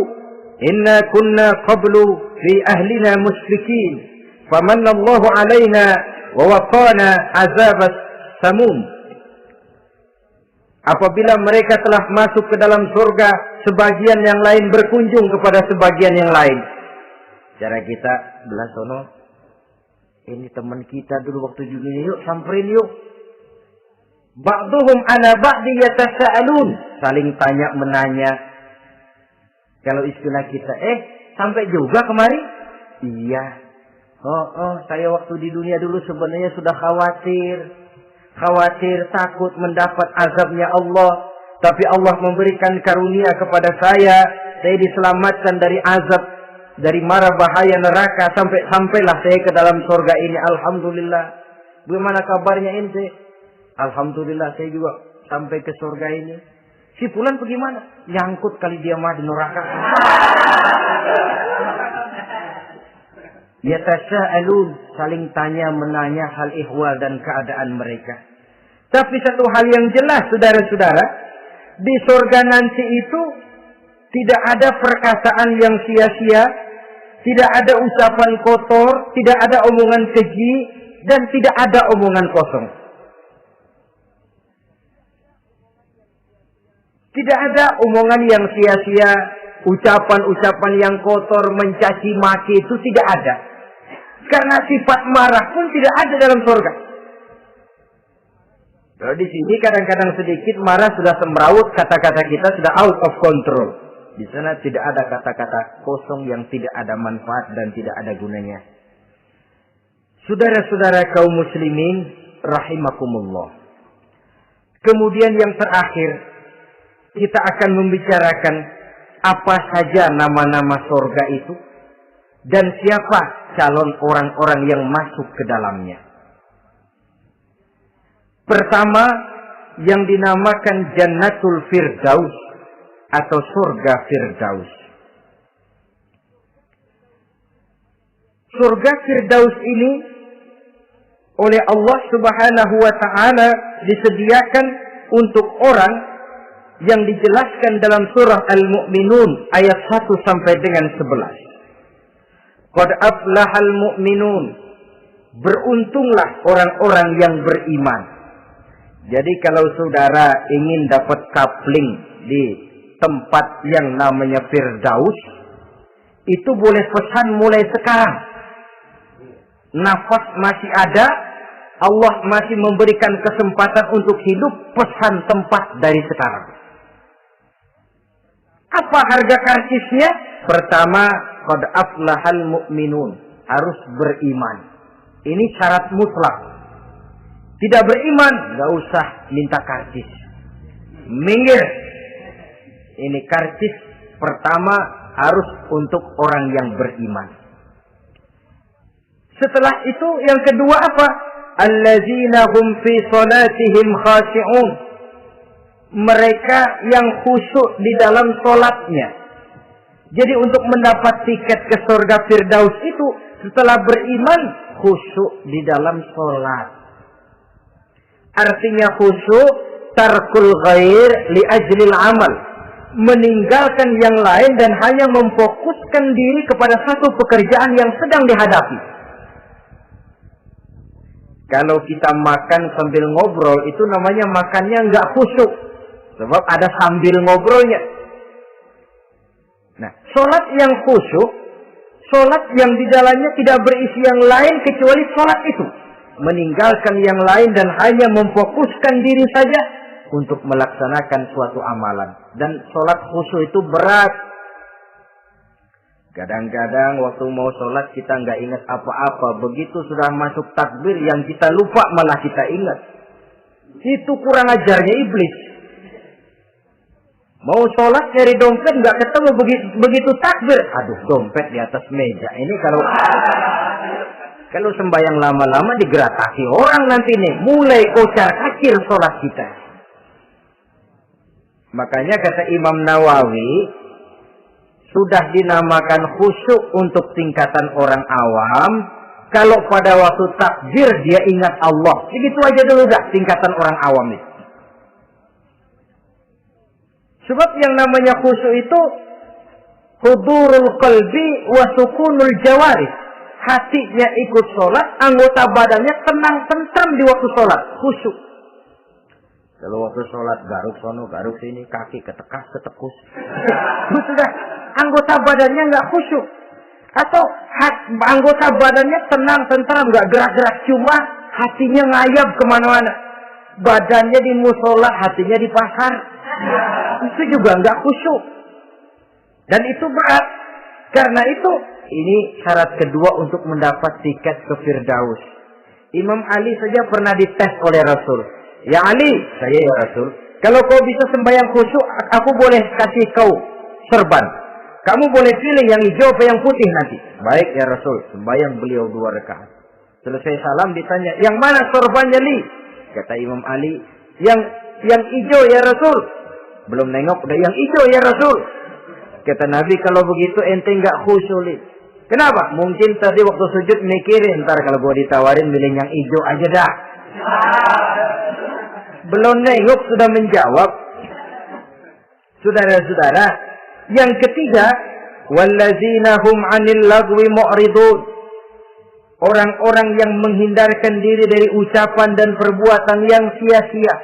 inna kunna qablu fi ahlina musyrikin famanna Allahu 'alaina wa waqana 'adzabas samum. Apabila mereka telah masuk ke dalam surga, sebagian yang lain berkunjung kepada sebagian yang lain. Cara kita belah sono, ini teman kita dulu waktu di dunia, yuk samperin yuk. Ba'duhum ana ba'di yatasaalun, saling tanya menanya. Kalau istilah kita, sampai juga kemari? Iya. Saya waktu di dunia dulu sebenarnya sudah khawatir takut mendapat azabnya Allah, tapi Allah memberikan karunia kepada saya diselamatkan dari azab, dari mara bahaya neraka, sampailah saya ke dalam surga ini. Alhamdulillah. Bagaimana kabarnya ente? Alhamdulillah saya juga sampai ke surga ini. Si fulan bagaimana? Nyangkut kali dia mah di neraka. Yatasaalun, saling tanya menanya hal ihwal dan keadaan mereka. Tapi satu hal yang jelas, saudara-saudara, di surga nanti itu tidak ada perkataan yang sia-sia, tidak ada ucapan kotor, tidak ada omongan keji, dan tidak ada omongan kosong. Tidak ada omongan yang sia-sia, ucapan-ucapan yang kotor, mencaci maki, itu tidak ada. Karena sifat marah pun tidak ada dalam surga. Kalau di sini kadang-kadang sedikit marah sudah semrawut, kata-kata kita sudah out of control. Di sana tidak ada kata-kata kosong yang tidak ada manfaat dan tidak ada gunanya. Saudara-saudara kaum muslimin rahimakumullah. Kemudian yang terakhir, kita akan membicarakan apa saja nama-nama surga itu dan siapa calon orang-orang yang masuk ke dalamnya. Pertama, yang dinamakan Jannatul Firdaus atau surga Firdaus. Surga Firdaus ini oleh Allah Subhanahu wa taala disediakan untuk orang yang dijelaskan dalam surah Al-Mu'minun ayat 1 sampai dengan 11. Qad aflahal mu'minun, beruntunglah orang-orang yang beriman. Jadi kalau saudara ingin dapat kapling di tempat yang namanya Firdaus, itu boleh pesan mulai sekarang. Nafas masih ada, Allah masih memberikan kesempatan untuk hidup, pesan tempat dari sekarang. Apa harga karcisnya? Pertama, qad aflahal mu'minun, harus beriman. Ini syarat mutlak. Tidak beriman, nggak usah minta karcis. Minggir. Ini karcis pertama harus untuk orang yang beriman. Setelah itu yang kedua apa? Allazina hum fi salatihim khashi'un. Mereka yang khusyuk di dalam sholatnya. Jadi untuk mendapat tiket ke surga Firdaus itu setelah beriman khusyuk di dalam sholat. Artinya khusyuk tarkul ghair li ajlil amal. meninggalkan yang lain dan hanya memfokuskan diri kepada satu pekerjaan yang sedang dihadapi. Kalau kita makan sambil ngobrol, itu namanya makannya nggak khusyuk. Sebab ada sambil ngobrolnya. Nah, sholat yang khusyuk, sholat yang di dalamnya tidak berisi yang lain kecuali sholat itu. Meninggalkan yang lain dan hanya memfokuskan diri saja untuk melaksanakan suatu amalan. Dan sholat khusyuk itu berat. Kadang-kadang waktu mau sholat kita nggak ingat apa-apa. Begitu sudah masuk takbir yang kita lupa malah kita ingat. Itu kurang ajarnya iblis. Mau sholat nyari dompet nggak ketemu, begitu takbir. Aduh, dompet di atas meja. Ini kalau sembahyang lama-lama digeratasi orang nanti nih. Mulai kocar-kacir sholat kita. Makanya kata Imam Nawawi, sudah dinamakan khusyuk untuk tingkatan orang awam. Kalau pada waktu takbir dia ingat Allah. Begitu aja dulu dah tingkatan orang awam itu. Sebab yang namanya khusyuk itu hudurul qalbi wa sukunul jawarih. Hatinya ikut sholat, anggota badannya tenang tentram di waktu sholat. Khusyuk. Kalau waktu sholat garuk sono, garuk sini, kaki ketekas, ketekus. Sudah, anggota badannya nggak khusyuk. Atau anggota badannya tenang, tentram, nggak gerak-gerak. Cuma hatinya ngayap kemana-mana. Badannya di musola, hatinya di pasar. Itu juga nggak khusyuk. Dan itu berat. Karena itu, ini syarat kedua untuk mendapat tiket ke Firdaus. Imam Ali saja pernah dites oleh Rasul. Ya Ali, saya ya Rasul, kalau kau bisa sembahyang khusyuk, aku boleh kasih kau serban. Kamu boleh pilih yang hijau atau yang putih nanti. Baik ya Rasul, sembahyang beliau 2 rakaat. Selesai salam ditanya, yang mana sorbannya Li? Kata Imam Ali, yang hijau ya Rasul. Belum nengok, udah yang hijau ya Rasul. Kata Nabi, kalau begitu ente nggak khusyuk Li. Kenapa? Mungkin tadi waktu sujud mikirin, ntar kalau gua ditawarin milih yang hijau aja dah. Belum nengok sudah menjawab. Saudara-saudara, yang ketiga, wallazina hum 'anil lagwi mu'ridun. Orang-orang yang menghindarkan diri dari ucapan dan perbuatan yang sia-sia,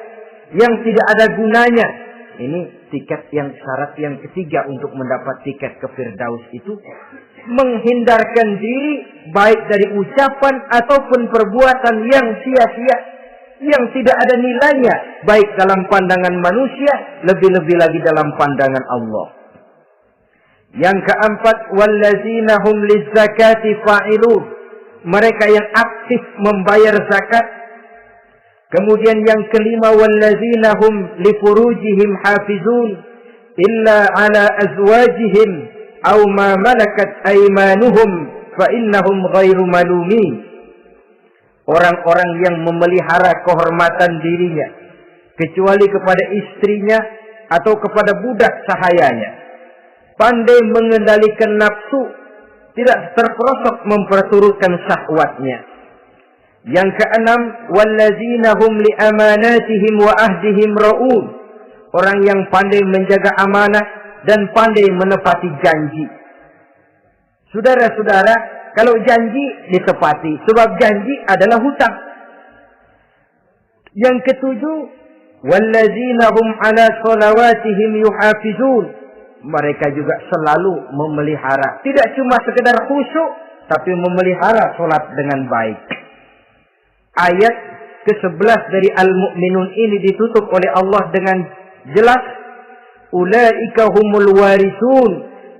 yang tidak ada gunanya. Ini tiket yang syarat yang ketiga untuk mendapat tiket ke Firdaus itu menghindarkan diri baik dari ucapan ataupun perbuatan yang sia-sia, yang tidak ada nilainya baik dalam pandangan manusia, lebih-lebih lagi dalam pandangan Allah. Yang keempat, wallazina hum lizzakati fa'ilun. Mereka yang aktif membayar zakat. Kemudian yang kelima, wallazina hum li furujihim hafizun illa ala azwajihim aw ma malakat aymanuhum fa innahum ghairu malumin. Orang-orang yang memelihara kehormatan dirinya kecuali kepada istrinya atau kepada budak sahayanya. Pandai mengendalikan nafsu, tidak terperosok memperturutkan syahwatnya. Yang keenam, wallazina hum li amanatihim wa ahdihim ra'un. Orang yang pandai menjaga amanah dan pandai menepati janji. Saudara-saudara, kalau janji ditepati, sebab janji adalah hutang. Yang ketujuh, wallazina hum ala shalawatihim yuhafizun. Mereka juga selalu memelihara, tidak cuma sekedar khusyuk, tapi memelihara sholat dengan baik. Ayat ke-11 dari Al-Mu'minun ini ditutup oleh Allah dengan jelas, ulaika humul warisun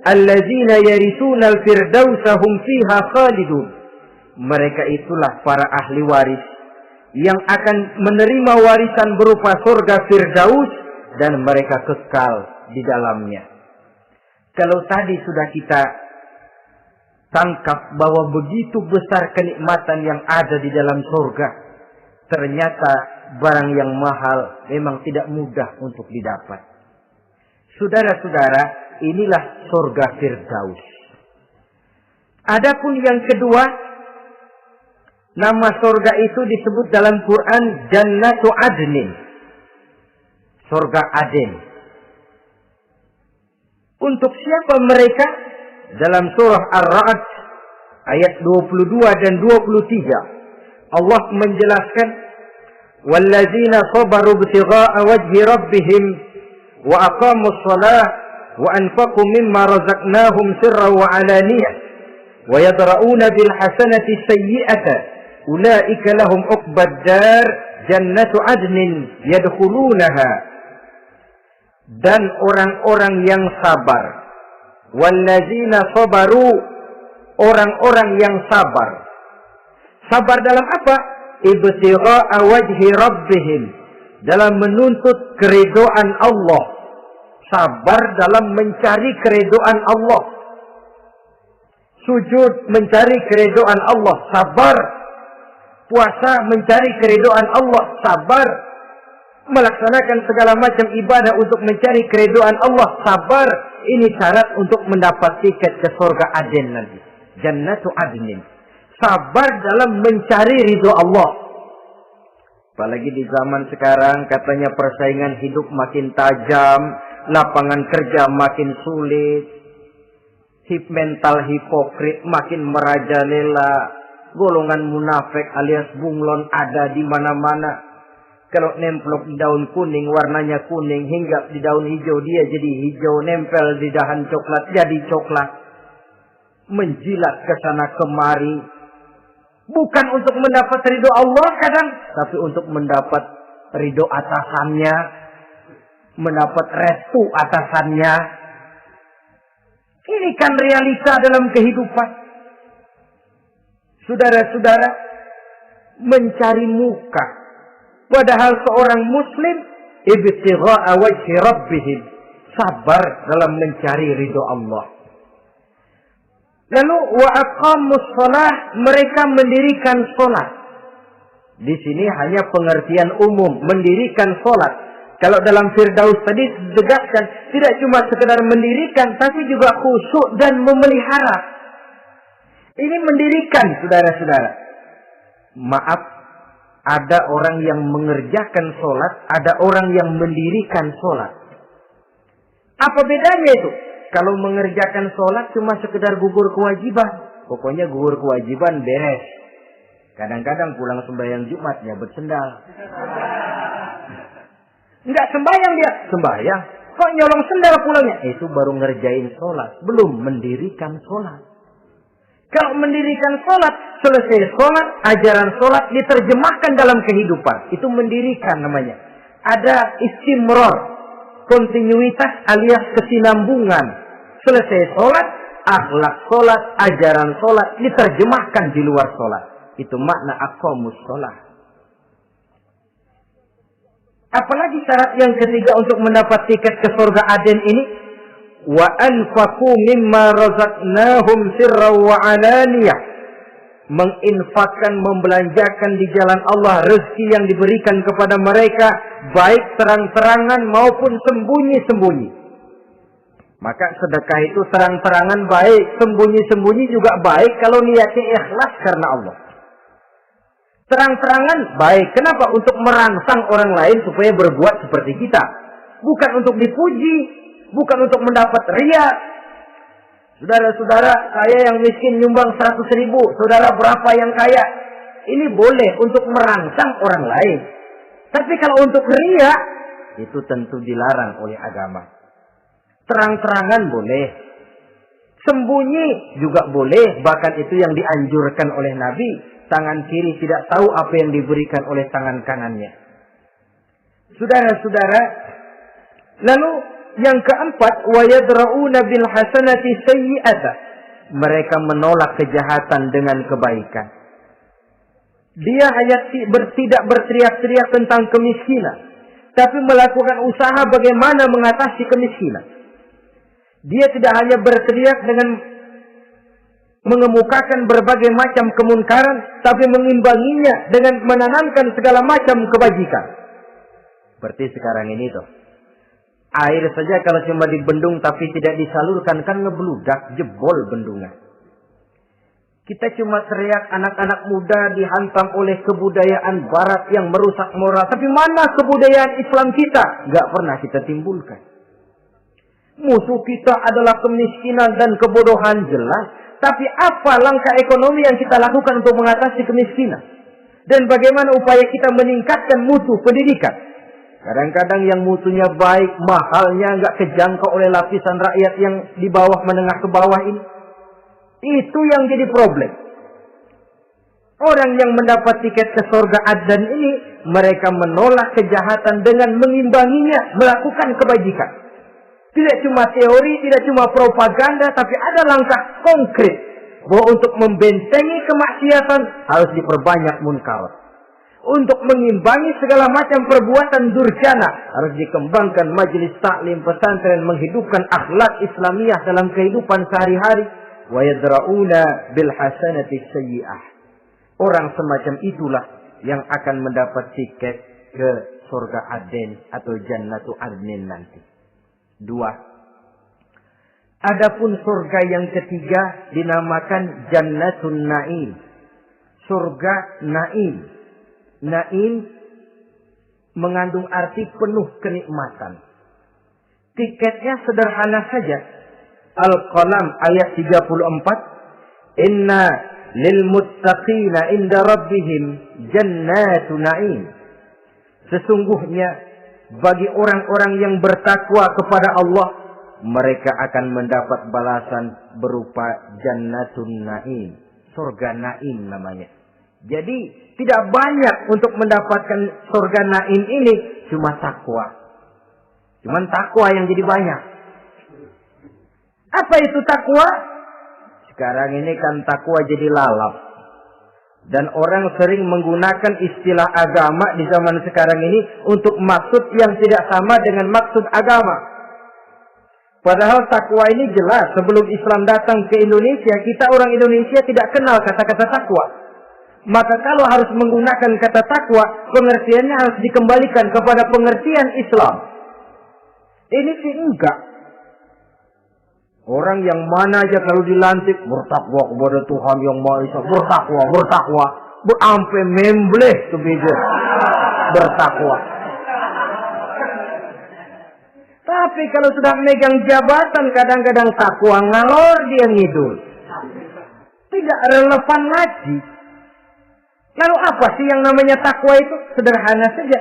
allazina yarisuna al-firdausa hum fiha khalidun. Mereka itulah para ahli waris yang akan menerima warisan berupa surga Firdaus dan mereka kekal di dalamnya. Kalau tadi sudah kita tangkap bahwa begitu besar kenikmatan yang ada di dalam surga, ternyata barang yang mahal memang tidak mudah untuk didapat. Saudara-saudara, inilah surga Firdaus. Adapun yang kedua, nama surga itu disebut dalam Quran Jannatu Adnin. Surga Aden. Untuk siapa mereka? Dalam surah Ar-Ra'd ayat 22 dan 23 Allah menjelaskan, wallazina sabaru ibtigha'a wajhi rabbihim wa aqamus shalah wa anfaqu mimma razaqnahum sirran wa alaniyah wa yadra'una bil hasanati sayyi'ata ulaika lahum uqbad dar jannatu adnin yadkhulunaha. Dan orang-orang yang sabar, wallazina sabaru, orang-orang yang sabar. Sabar dalam apa? Ibtigha'a wajhi rabbihim, dalam menuntut keridhaan Allah. Sabar dalam mencari keridhaan Allah. Sujud mencari keridhaan Allah, sabar. Puasa mencari keridhaan Allah, sabar. Melaksanakan segala macam ibadah untuk mencari keridhaan Allah, sabar. Ini syarat untuk mendapat tiket ke surga Aden nanti. Jannatu adnin. Sabar dalam mencari ridho Allah. Apalagi di zaman sekarang katanya persaingan hidup makin tajam, lapangan kerja makin sulit, mental hipokrit makin merajalela, golongan munafik alias bunglon ada di mana-mana. Kalau nemplok di daun kuning, warnanya kuning, hingga di daun hijau dia jadi hijau, nempel di dahan coklat jadi coklat. Menjilat ke sana kemari, bukan untuk mendapat ridho Allah kadang, tapi untuk mendapat ridho atasannya, mendapat restu atasannya. Ini kan realita dalam kehidupan. Saudara-saudara, mencari muka. Padahal seorang muslim ibtigha'a wajhi rabbihim, sabar dalam mencari ridho Allah. Lalu wa aqamus shalah, mereka mendirikan salat. Di sini hanya pengertian umum, mendirikan salat. Kalau dalam Firdaus tadi ditegaskan tidak cuma sekedar mendirikan, tapi juga khusyuk dan memelihara. Ini mendirikan, saudara-saudara. Maaf, ada orang yang mengerjakan sholat, ada orang yang mendirikan sholat. Apa bedanya itu? Kalau mengerjakan sholat cuma sekedar gugur kewajiban. Pokoknya gugur kewajiban beres. Kadang-kadang pulang sembahyang Jumat nyabet sendal. Enggak sembahyang dia, sembahyang. Kok nyolong sendal pulangnya? Itu baru ngerjain sholat, belum mendirikan sholat. Kalau mendirikan sholat, selesai sholat, ajaran sholat diterjemahkan dalam kehidupan. Itu mendirikan namanya. Ada istimror, kontinuitas alias kesinambungan. Selesai sholat, akhlak sholat, ajaran sholat diterjemahkan di luar sholat. Itu makna aqamus sholat. Apalagi syarat yang ketiga untuk mendapat tiket ke surga Aden ini? Wa anfaqu mimma razaqnahum sirran wa alaniyah. Menginfakkan, membelanjakan di jalan Allah rezeki yang diberikan kepada mereka, baik terang-terangan maupun sembunyi-sembunyi. Maka sedekah itu terang-terangan baik, sembunyi-sembunyi juga baik kalau niatnya ikhlas karena Allah. Terang-terangan baik. Kenapa? Untuk merangsang orang lain supaya berbuat seperti kita. Bukan untuk dipuji, bukan untuk mendapat ria. Saudara-saudara, saya yang miskin nyumbang 100.000, saudara berapa yang kaya? Ini boleh untuk merangsang orang lain. Tapi kalau untuk ria, itu tentu dilarang oleh agama. Terang-terangan boleh, sembunyi juga boleh, bahkan itu yang dianjurkan oleh Nabi. Tangan kiri tidak tahu apa yang diberikan oleh tangan kanannya. Saudara-saudara, lalu yang keempat, wa yadra'una bil hasanati sayyi'ata. Mereka menolak kejahatan dengan kebaikan. Dia hanya tidak berteriak-teriak tentang kemiskinan, tapi melakukan usaha bagaimana mengatasi kemiskinan. Dia tidak hanya berteriak dengan mengemukakan berbagai macam kemunkaran, tapi mengimbanginya dengan menanamkan segala macam kebajikan. Seperti sekarang ini tuh. Air saja kalau cuma dibendung tapi tidak disalurkan kan ngebludak, jebol bendungan. Kita cuma teriak anak-anak muda dihantam oleh kebudayaan barat yang merusak moral. Tapi mana kebudayaan Islam kita? Gak pernah kita timbulkan. Musuh kita adalah kemiskinan dan kebodohan, jelas. Tapi apa langkah ekonomi yang kita lakukan untuk mengatasi kemiskinan? Dan bagaimana upaya kita meningkatkan mutu pendidikan? Kadang-kadang yang mutunya baik, mahalnya nggak kejangkau oleh lapisan rakyat yang di bawah, menengah ke bawah ini. Itu yang jadi problem. Orang yang mendapat tiket ke surga Adnan ini, mereka menolak kejahatan dengan mengimbanginya, melakukan kebajikan. Tidak cuma teori, tidak cuma propaganda, tapi ada langkah konkret bahwa untuk membentengi kemaksiatan harus diperbanyak munkar. Untuk mengimbangi segala macam perbuatan durjana harus dikembangkan majelis taklim pesantren, menghidupkan akhlak Islamiyah dalam kehidupan sehari-hari. Wa yadra'una bil hasanati sayyi'ah. Orang semacam itulah yang akan mendapat tiket ke surga Aden atau Jannatu Adnin nanti. 2. Adapun surga yang ketiga dinamakan Jannatun Naim. Surga Naim. Naim mengandung arti penuh kenikmatan. Tiketnya sederhana saja. Al-Qalam ayat 34. Inna lil muttaqina inda rabbihim jannatu na'im. Sesungguhnya bagi orang-orang yang bertakwa kepada Allah, mereka akan mendapat balasan berupa jannatun na'im. Surga Naim namanya. Jadi tidak banyak untuk mendapatkan surga Naim ini, cuma takwa. Cuman takwa yang jadi banyak. Apa itu takwa? Sekarang ini kan takwa jadi lalap. Dan orang sering menggunakan istilah agama di zaman sekarang ini untuk maksud yang tidak sama dengan maksud agama. Padahal takwa ini jelas. Sebelum Islam datang ke Indonesia, kita orang Indonesia tidak kenal kata-kata takwa. Maka kalau harus menggunakan kata takwa, pengertiannya harus dikembalikan kepada pengertian Islam. Ini sih enggak. Orang yang mana aja kalau dilantik bertakwa kepada Tuhan yang Maha Esa, bertakwa, sampai membleh tuh beda. Bertakwa. Tapi kalau sudah megang jabatan, kadang-kadang takwa ngalor dia ngidul. Tidak relevan lagi. Lalu apa sih yang namanya takwa itu? Sederhana saja.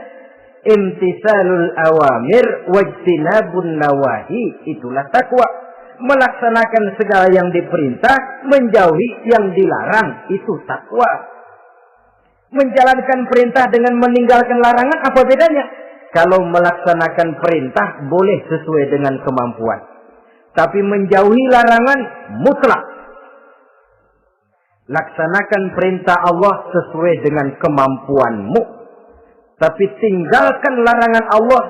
Imtisalul awamir wajtinabun nawahi. Itulah takwa. Melaksanakan segala yang diperintah, menjauhi yang dilarang, itu takwa. Menjalankan perintah dengan meninggalkan larangan, apa bedanya? Kalau melaksanakan perintah boleh sesuai dengan kemampuan, tapi menjauhi larangan mutlak. Laksanakan perintah Allah sesuai dengan kemampuanmu, tapi tinggalkan larangan Allah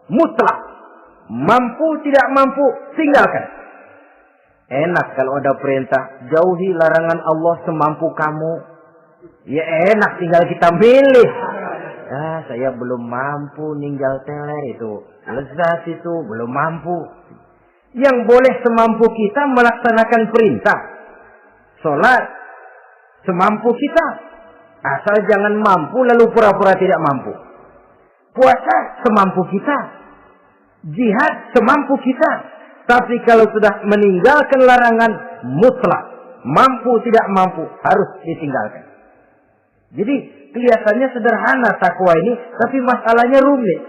mutlak. Mampu tidak mampu, tinggalkan. Enak kalau ada perintah, jauhi larangan Allah semampu kamu. Ya enak, tinggal kita milih. Saya belum mampu ninggal teler itu. Lezat itu, belum mampu. Yang boleh semampu kita melaksanakan perintah. Sholat semampu kita. Asal jangan mampu lalu pura-pura tidak mampu. Puasa semampu kita. Jihad semampu kita. Tapi kalau sudah meninggalkan larangan mutlak, mampu tidak mampu, harus ditinggalkan. Jadi kelihatannya sederhana takwa ini, tapi masalahnya rumit.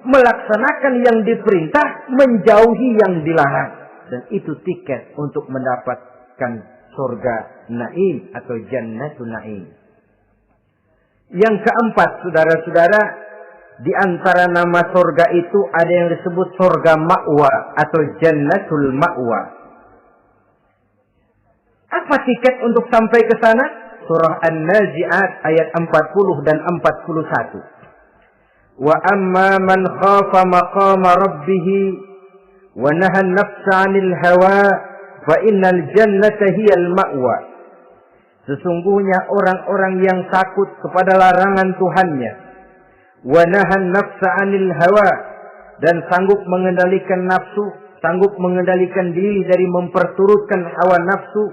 Melaksanakan yang diperintah, menjauhi yang dilarang. Dan itu tiket untuk mendapatkan surga Naim atau Jannatun Naim. Yang keempat, saudara-saudara, di antara nama surga itu ada yang disebut surga ma'wa atau Jannatul Ma'wa. Apa tiket untuk sampai ke sana? Surah An-Nazi'at ayat 40 dan 41. Wa amma man khafa maqama rabbih wa naha an-nafsa 'anil hawa fa innal jannata hiyal ma'wa. Sesungguhnya orang-orang yang takut kepada larangan Tuhannya, wa nahan nafsa 'anil hawa, dan sanggup mengendalikan nafsu, sanggup mengendalikan diri dari memperturutkan hawa nafsu,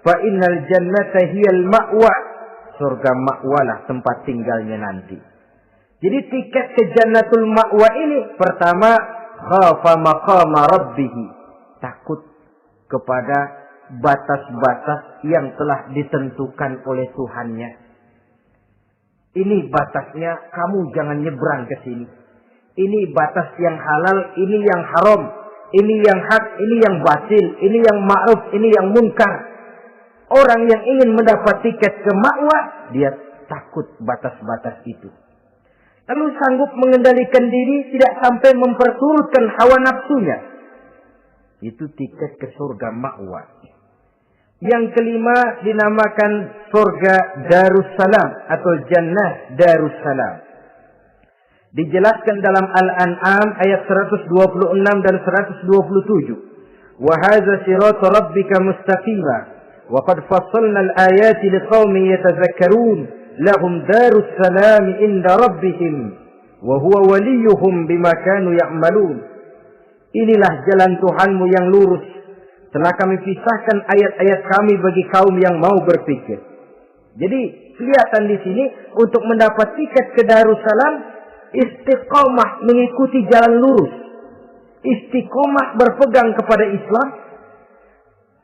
fa innal jannata hiyal ma'wa, surga ma'walah tempat tinggalnya nanti. Jadi tiket ke Jannatul Ma'wa ini, pertama khafa maqama rabbih, takut kepada batas-batas yang telah ditentukan oleh Tuhannya. Ini batasnya, kamu jangan nyebrang ke sini. Ini batas yang halal, ini yang haram, ini yang hak, ini yang batil, ini yang ma'ruf, ini yang munkar. Orang yang ingin mendapat tiket ke ma'wa, dia takut batas-batas itu. Lalu sanggup mengendalikan diri, tidak sampai memperturutkan hawa nafsunya. Itu tiket ke surga ma'wa. Yang kelima dinamakan surga Darussalam atau Jannah Darussalam. Dijelaskan dalam Al-An'am ayat 126 dan 127. Wa hadza siratu rabbika mustaqima wa qad fassalna al-ayati liqaumin yatadhakkarun lahum darussalam inda rabbihim wa huwa waliyuhum bima kanu ya'malun. Inilah jalan Tuhanmu yang lurus. Telah kami pisahkan ayat-ayat kami bagi kaum yang mau berpikir. Jadi kelihatan di sini untuk mendapat tiket ke Darussalam, istiqomah mengikuti jalan lurus, istiqomah berpegang kepada Islam,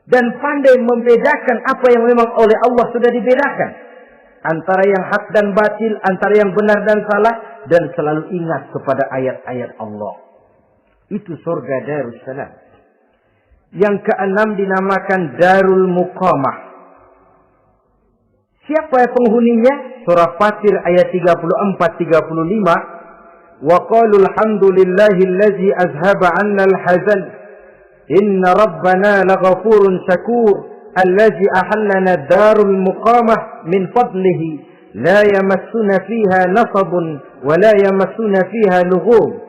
dan pandai membedakan apa yang memang oleh Allah sudah dibedakan antara yang hak dan batil, antara yang benar dan salah, dan selalu ingat kepada ayat-ayat Allah. Itu surga Darussalam. Yang keenam dinamakan Darul Muqamah. Siapa penghuninya? Surah Fatir ayat 34-35. Wa qalu alhamdulillahillazi azhaba 'anna al-hazan inna rabbana laghafurun syakur allazi ahallana darul muqamah min fadlihi la yamassuna fiha nasabun wa la yamassuna fiha lughub.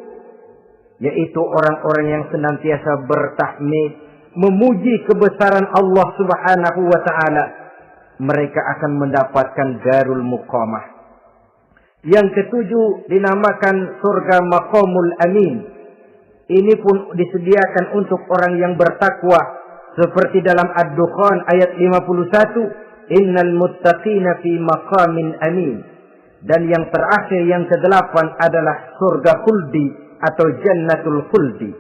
Yaitu orang-orang yang senantiasa bertahmid, memuji kebesaran Allah Subhanahu wa taala, mereka akan mendapatkan Darul Muqamah. Yang ketujuh dinamakan surga Maqamul Amin. Ini pun disediakan untuk orang yang bertakwa, seperti dalam Ad-Dukhan ayat 51, innal muttaqina fi maqamin amin. Dan yang terakhir, yang kedelapan adalah surga khuldi atau jannatul khuldi.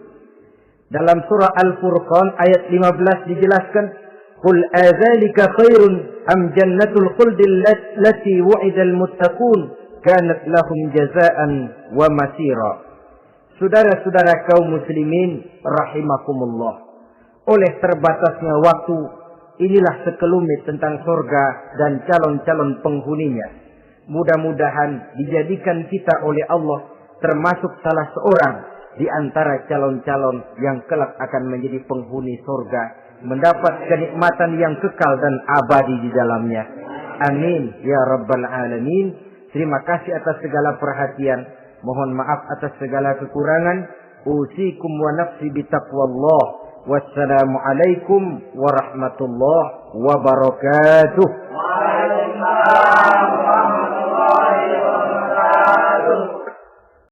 Dalam surah Al-Furqan ayat 15 dijelaskan, qul adzalika khairun am jannatul khuldi allati wu'idal muttaqun kanat lahum jazaan wa masira. Saudara-saudara kaum muslimin rahimakumullah, oleh terbatasnya waktu, inilah sekelumit tentang surga dan calon-calon penghuninya. Mudah-mudahan dijadikan kita oleh Allah termasuk salah seorang di antara calon-calon yang kelak akan menjadi penghuni surga, mendapat kenikmatan yang kekal dan abadi di dalamnya. Amin ya rabbal alamin. Terima kasih atas segala perhatian. Mohon maaf atas segala kekurangan. Usikum wa nafsi bitaqwallah. Wassalamualaikum warahmatullahi wabarakatuh.